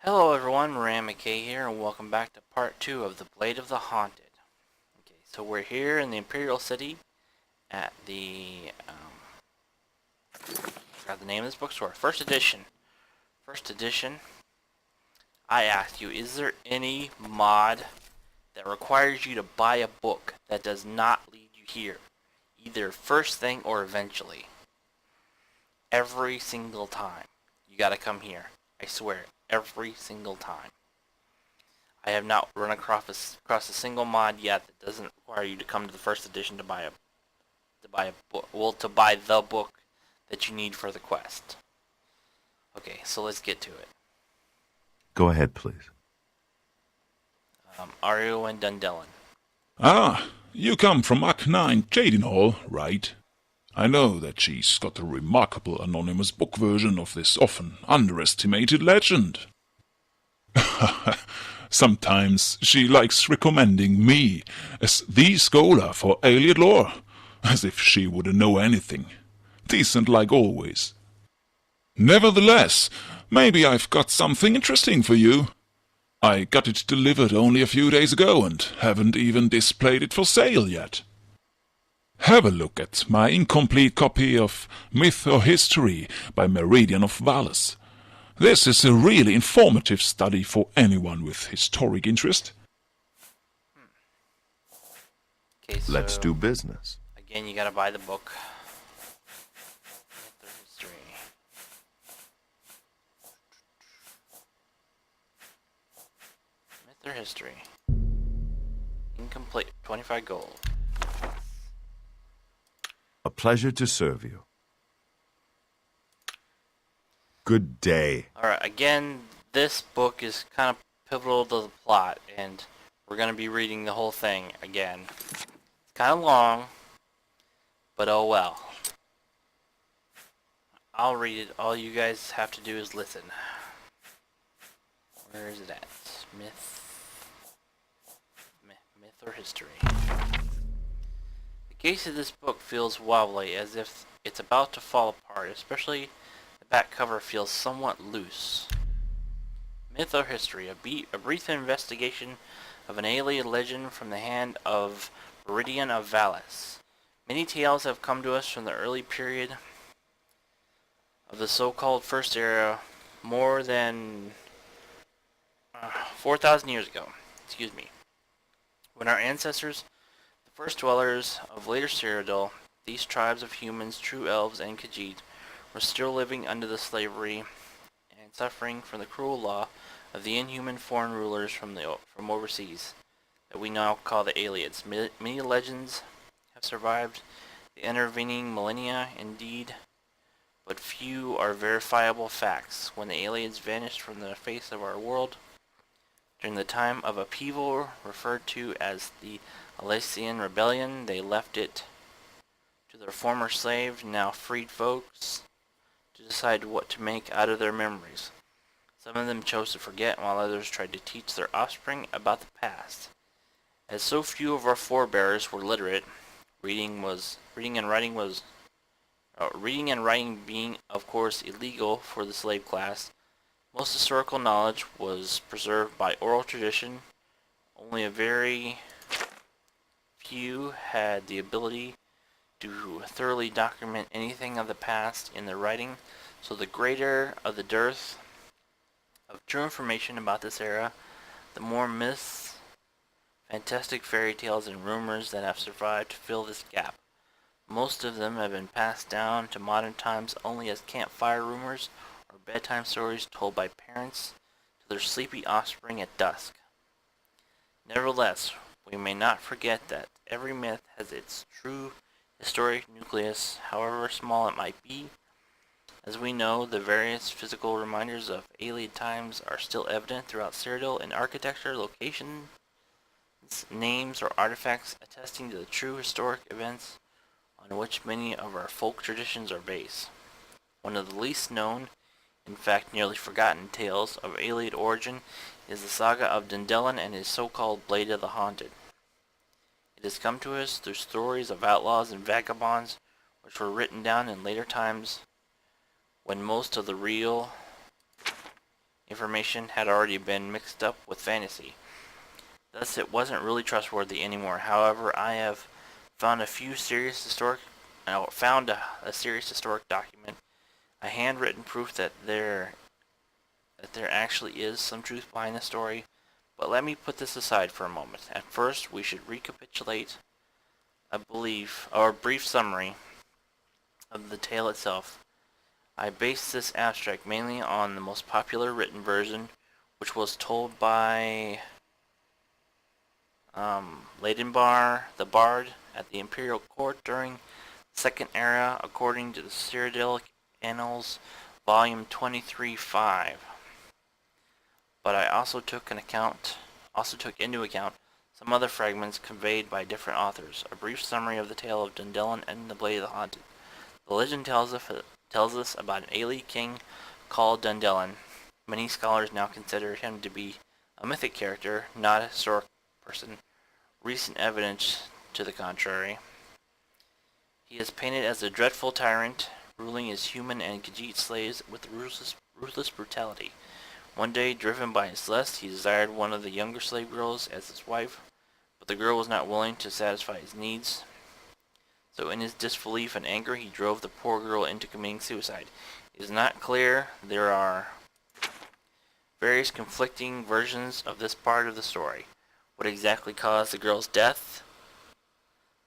Hello everyone, Ram McKay here, and welcome back to part 2 of The Blade of the Haunted. Okay, so we're here in the Imperial City at the, forgot the name of this bookstore, First Edition. First Edition, I asked you, is there any mod that requires you to buy a book that does not lead you here? Either first thing or eventually. Every single time. You gotta come here. I swear, every single time. I have not run across a single mod yet that doesn't require you to come to the first edition to buy a book. Well, to buy the book that you need for the quest. Okay, so let's get to it. Go ahead, please. Ario and Dundellin. Ah, you come from Mach 9 Jadenhall, right? I know that she's got a remarkable anonymous book version of this often underestimated legend. Sometimes she likes recommending me as the scholar for alien lore, as if she wouldn't know anything. Decent like always. Nevertheless, maybe I've got something interesting for you. I got it delivered only a few days ago and haven't even displayed it for sale yet. Have a look at my incomplete copy of Myth or History by Meridian of Valles. This is a really informative study for anyone with historic interest. Okay, so Let's do business. again, you gotta buy the book. Myth or History. Myth or History. Incomplete. 25 gold. A pleasure to serve you. Good day. Alright, again, this book is kind of pivotal to the plot, and we're going to be reading the whole thing again. It's kind of long, but oh well. I'll read it. All you guys have to do is listen. Where is it at? Myth or History. The case of this book feels wobbly, as if it's about to fall apart, especially the back cover feels somewhat loose. Myth or History, a brief investigation of an alien legend from the hand of Meridian of Valles. Many tales have come to us from the early period of the so-called First Era, more than 4,000 years ago. Excuse me. When our ancestors, the first dwellers of later Cyrodiil, these tribes of humans, true elves, and Khajiit, were still living under the slavery and suffering from the cruel law of the inhuman foreign rulers from overseas that we now call the aliens. Many legends have survived the intervening millennia, indeed, but few are verifiable facts. When the aliens vanished from the face of our world during the time of upheaval referred to as the Alessian Rebellion, they left it to their former slaves, now freed folks, to decide what to make out of their memories. Some of them chose to forget, while others tried to teach their offspring about the past. As so few of our forebears were literate, reading and writing being, of course, illegal for the slave class, most historical knowledge was preserved by oral tradition. Only a very few had the ability to thoroughly document anything of the past in their writing, so the greater of the dearth of true information about this era, the more myths, fantastic fairy tales, and rumors that have survived to fill this gap. Most of them have been passed down to modern times only as campfire rumors or bedtime stories told by parents to their sleepy offspring at dusk. Nevertheless, we may not forget that every myth has its true historic nucleus, however small it might be. As we know, the various physical reminders of alien times are still evident throughout Cyrodiil in architecture, locations, names, or artifacts attesting to the true historic events on which many of our folk traditions are based. One of the least known, in fact nearly forgotten, tales of alien origin is the saga of Dundellin and his so-called Blade of the Haunted. It has come to us through stories of outlaws and vagabonds, which were written down in later times when most of the real information had already been mixed up with fantasy. Thus, it wasn't really trustworthy anymore. However, I have found a serious historic document, a handwritten proof that there actually is some truth behind the story. But let me put this aside for a moment. At first, we should recapitulate a brief summary of the tale itself. I based this abstract mainly on the most popular written version, which was told by Leidenbar the Bard at the Imperial Court during the Second Era, according to the Cyrodiilic Annals, Volume 23-5. But I also took into account some other fragments conveyed by different authors. A brief summary of the tale of Dundellin and the Blade of the Haunted. The legend tells us about an Aelie king called Dundellin. Many scholars now consider him to be a mythic character, not a historic person. Recent evidence to the contrary. He is painted as a dreadful tyrant, ruling his human and Khajiit slaves with ruthless brutality. One day, driven by his lust, he desired one of the younger slave girls as his wife, but the girl was not willing to satisfy his needs. So in his disbelief and anger, he drove the poor girl into committing suicide. It is not clear. There are various conflicting versions of this part of the story. What exactly caused the girl's death?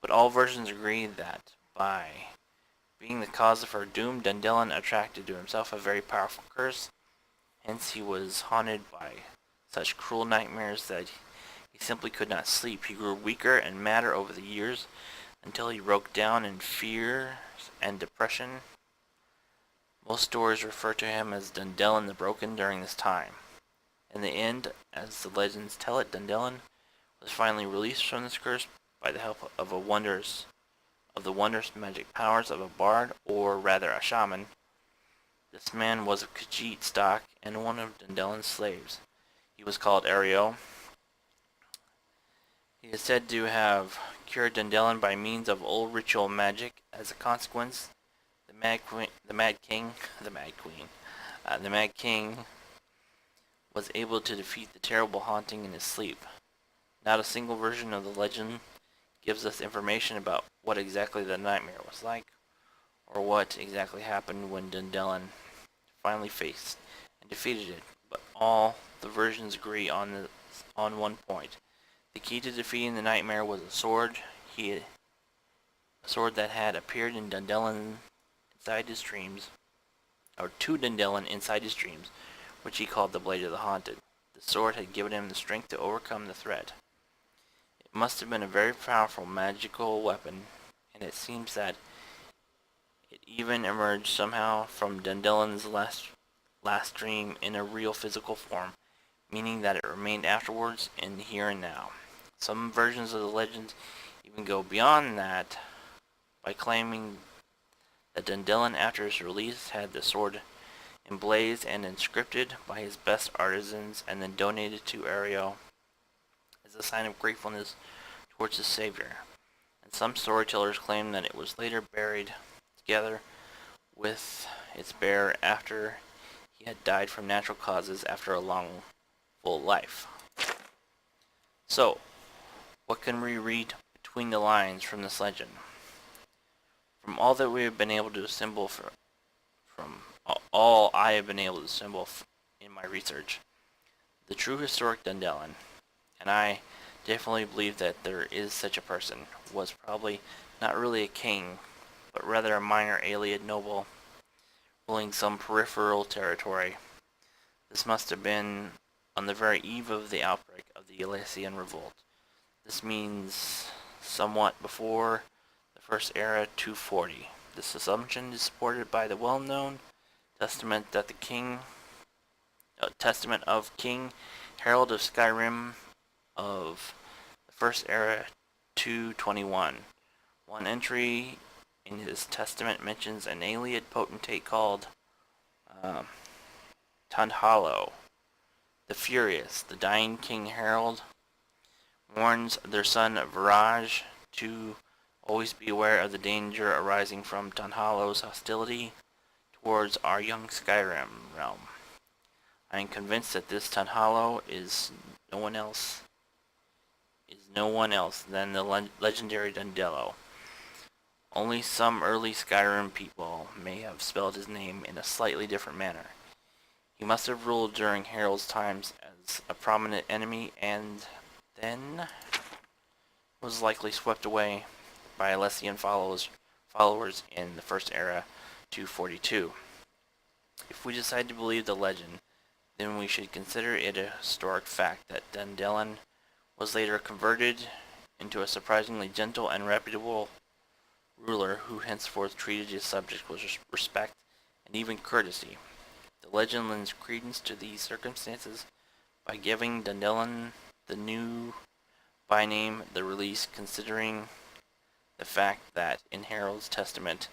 But all versions agree that by being the cause of her doom, Dundellin attracted to himself a very powerful curse. Hence he was haunted by such cruel nightmares that he simply could not sleep. He grew weaker and madder over the years until he broke down in fear and depression. Most stories refer to him as Dundellin the Broken during this time. In the end, as the legends tell it, Dundellin was finally released from this curse by the help of the wondrous magic powers of a bard, or rather a shaman. This man was of Khajiit stock and one of Dundellin's slaves. He was called Ariel. He is said to have cured Dundellin by means of old ritual magic. As a consequence, the Mad King was able to defeat the terrible haunting in his sleep. Not a single version of the legend gives us information about what exactly the nightmare was like, or what exactly happened when Dundellin finally faced and defeated it, but all the versions agree on one point. The key to defeating the nightmare was a sword that had appeared in Dundellin inside his dreams, or to Dundellin inside his dreams, which he called the Blade of the Haunted. The sword had given him the strength to overcome the threat. It must have been a very powerful magical weapon, and it seems that it even emerged somehow from Dundellin's last dream in a real physical form, meaning that it remained afterwards in the here and now. Some versions of the legend even go beyond that by claiming that Dundellin, after his release, had the sword emblazed and inscripted by his best artisans and then donated to Ariel as a sign of gratefulness towards his savior. And some storytellers claim that it was later buried together with its bearer after he had died from natural causes after a long, full life. So, what can we read between the lines from this legend? From all that we have been able to assemble from all I have been able to assemble in my research, the true historic Dundellin, and I definitely believe that there is such a person, was probably not really a king, but rather a minor alien noble ruling some peripheral territory. This must have been on the very eve of the outbreak of the Elysian Revolt. This means somewhat before the First Era 240. This assumption is supported by the well-known testament of King Harold of Skyrim of the First Era 221. One entry in his testament mentions an alien potentate called Tandhalo the Furious. The dying King Harold warns their son Viraj to always be aware of the danger arising from Tandhalo's hostility towards our young Skyrim realm. I am convinced that this Tunhalo is no one else than the legendary Dundello. Only some early Skyrim people may have spelled his name in a slightly different manner. He must have ruled during Harold's times as a prominent enemy and then was likely swept away by Alessian followers in the First Era 242. If we decide to believe the legend, then we should consider it a historic fact that Dundellan was later converted into a surprisingly gentle and reputable ruler who henceforth treated his subjects with respect and even courtesy. The legend lends credence to these circumstances by giving Dundellan the new byname the Release, considering the fact that in Harold's testament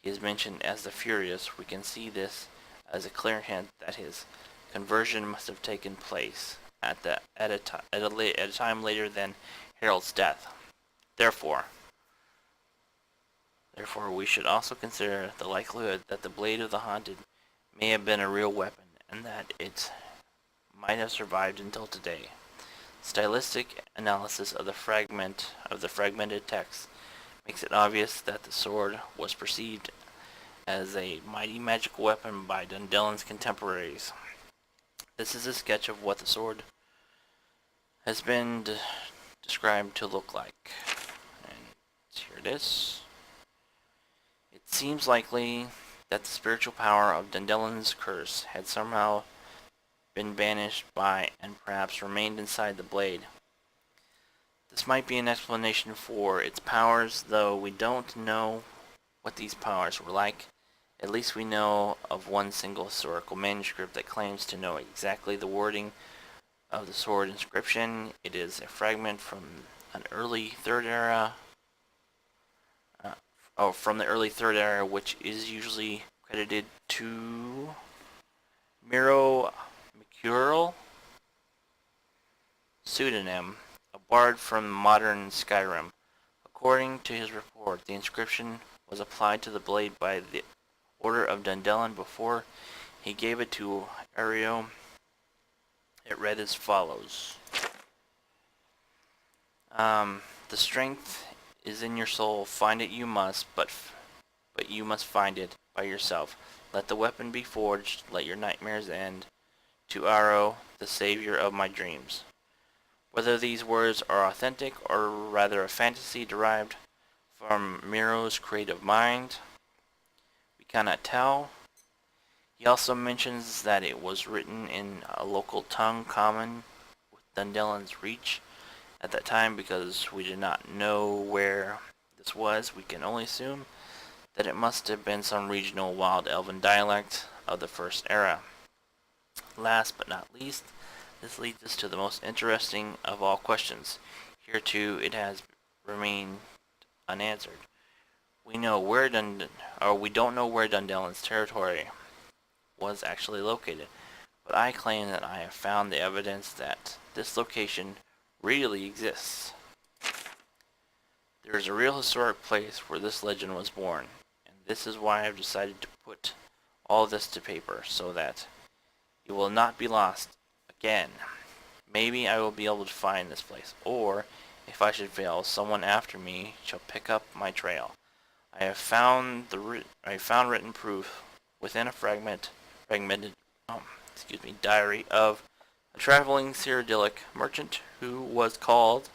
he is mentioned as the Furious. We can see this as a clear hint that his conversion must have taken place at a time later than Harold's death. Therefore, we should also consider the likelihood that the Blade of the Haunted may have been a real weapon and that it might have survived until today. Stylistic analysis of the fragmented text makes it obvious that the sword was perceived as a mighty magical weapon by Dundellan's contemporaries. This is a sketch of what the sword has been described to look like. And here it is. It seems likely that the spiritual power of Dundellan's curse had somehow been banished by and perhaps remained inside the blade. This might be an explanation for its powers, though we don't know what these powers were like. At least we know of one single historical manuscript that claims to know exactly the wording of the sword inscription. It is a fragment from an early Third Era, which is usually credited to Miro Mercurial, pseudonym, a bard from modern Skyrim. According to his report, the inscription was applied to the blade by the order of Dundellan before he gave it to Ario. It read as follows. The strength is in your soul. Find it you must, but you must find it by yourself. Let the weapon be forged. Let your nightmares end. To Aro, the savior of my dreams. Whether these words are authentic or rather a fantasy derived from Miro's creative mind, we cannot tell. He also mentions that it was written in a local tongue common with Dundellan's reach at that time. Because we do not know where this was, we can only assume that it must have been some regional wild elven dialect of the First Era. Last but not least, this leads us to the most interesting of all questions. Here too it has remained unanswered. We don't know where Dundellan's territory was actually located, but I claim that I have found the evidence that this location really exists. There is a real historic place where this legend was born, and this is why I've decided to put all this to paper, so that it will not be lost again. Maybe I will be able to find this place, or if I should fail, someone after me shall pick up my trail. I have found written proof within a fragmented diary of a traveling Cyrodiilic merchant who was called.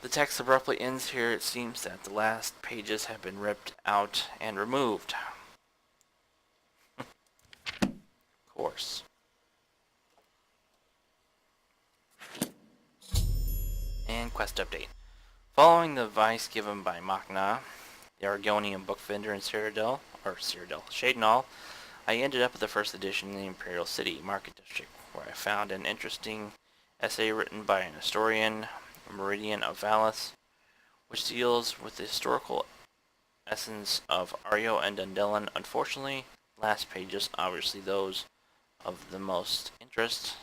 The text abruptly ends here. It seems that the last pages have been ripped out and removed. Of course. And quest update. Following the advice given by Machna, the Argonian book vendor in Shadenall, I ended up at the first edition in the Imperial City Market District, where I found an interesting essay written by an historian, Meridian of Valis, which deals with the historical essence of Ario and Dundellan. Unfortunately, last pages, obviously those of the most interest,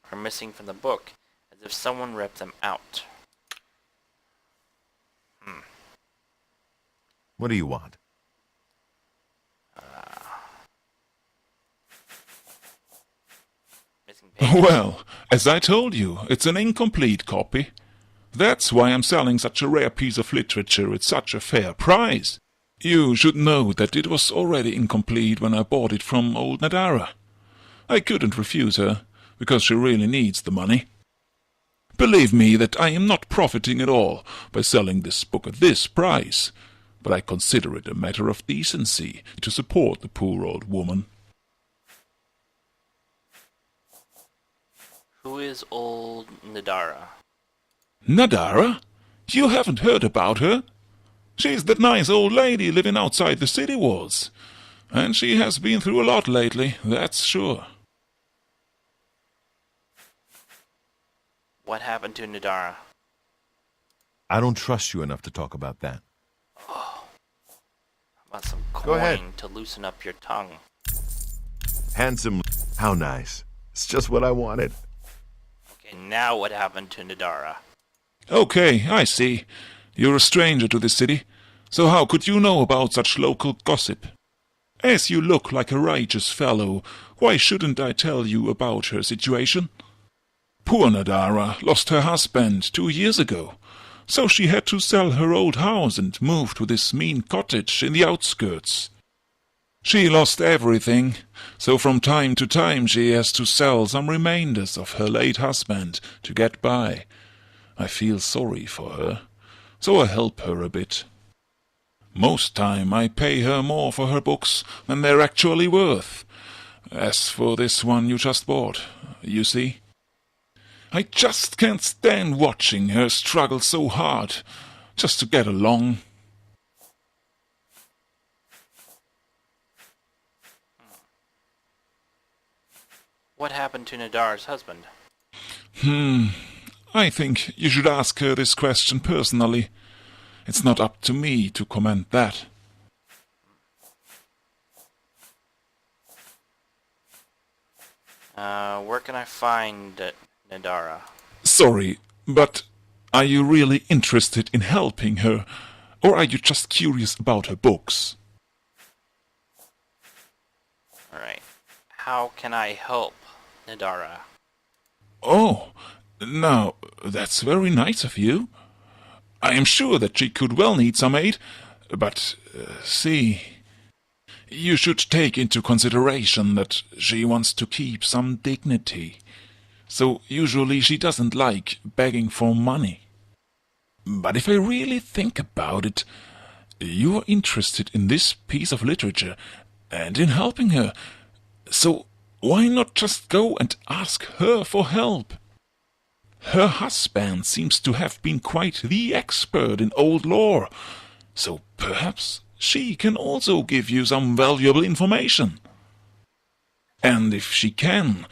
are missing from the book, as if someone ripped them out. What do you want? missing pages. Well, as I told you, it's an incomplete copy. That's why I'm selling such a rare piece of literature at such a fair price. You should know that it was already incomplete when I bought it from old Nadara. I couldn't refuse her, because she really needs the money. Believe me that I am not profiting at all by selling this book at this price, but I consider it a matter of decency to support the poor old woman. Who is old Nadara? Nadara? You haven't heard about her? She's that nice old lady living outside the city walls. And she has been through a lot lately, that's sure. What happened to Nadara? I don't trust you enough to talk about that. How about some Go ahead. coin to loosen up your tongue? Handsome. How nice. It's just what I wanted. Okay, now what happened to Nadara? Okay, I see. You're a stranger to this city, so how could you know about such local gossip? As you look like a righteous fellow, why shouldn't I tell you about her situation? Poor Nadara lost her husband 2 years ago, so she had to sell her old house and move to this mean cottage in the outskirts. She lost everything, so from time to time she has to sell some remainders of her late husband to get by. I feel sorry for her, so I help her a bit. Most time I pay her more for her books than they're actually worth. As for this one you just bought, you see. I just can't stand watching her struggle so hard, just to get along. What happened to Nadara's husband? I think you should ask her this question personally. It's not up to me to comment that. Where can I find Nadara? Sorry, but are you really interested in helping her, or are you just curious about her books? Alright. How can I help Nadara? Oh, now, that's very nice of you. I am sure that she could well need some aid, but, see, you should take into consideration that she wants to keep some dignity. So usually she doesn't like begging for money. But if I really think about it, you are interested in this piece of literature and in helping her, so why not just go and ask her for help? Her husband seems to have been quite the expert in old lore, so perhaps she can also give you some valuable information. And if she can,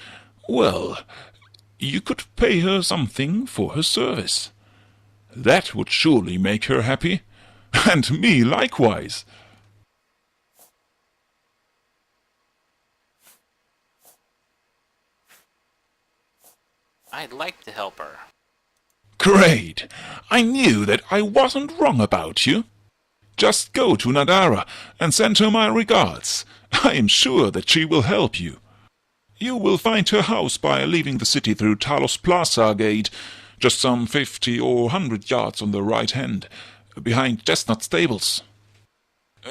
well, you could pay her something for her service. That would surely make her happy, and me likewise. I'd like to help her. Great! I knew that I wasn't wrong about you. Just go to Nadara and send her my regards. I am sure that she will help you. You will find her house by leaving the city through Talos Plaza gate, just some 50 or 100 yards on the right hand, behind Chestnut Stables.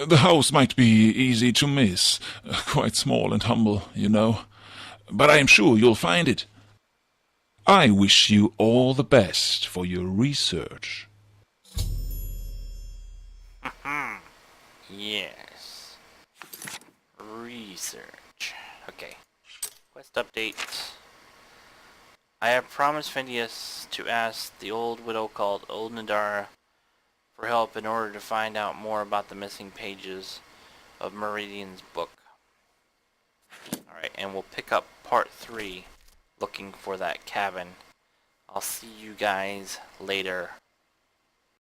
The house might be easy to miss, quite small and humble, you know, but I am sure you'll find it. I wish you all the best for your research. Yes. Research. Okay. Quest update. I have promised Phineas to ask the old widow called Old Nadara for help in order to find out more about the missing pages of Meridian's book. Alright, and we'll pick up part 3, looking for that cabin. I'll see you guys later.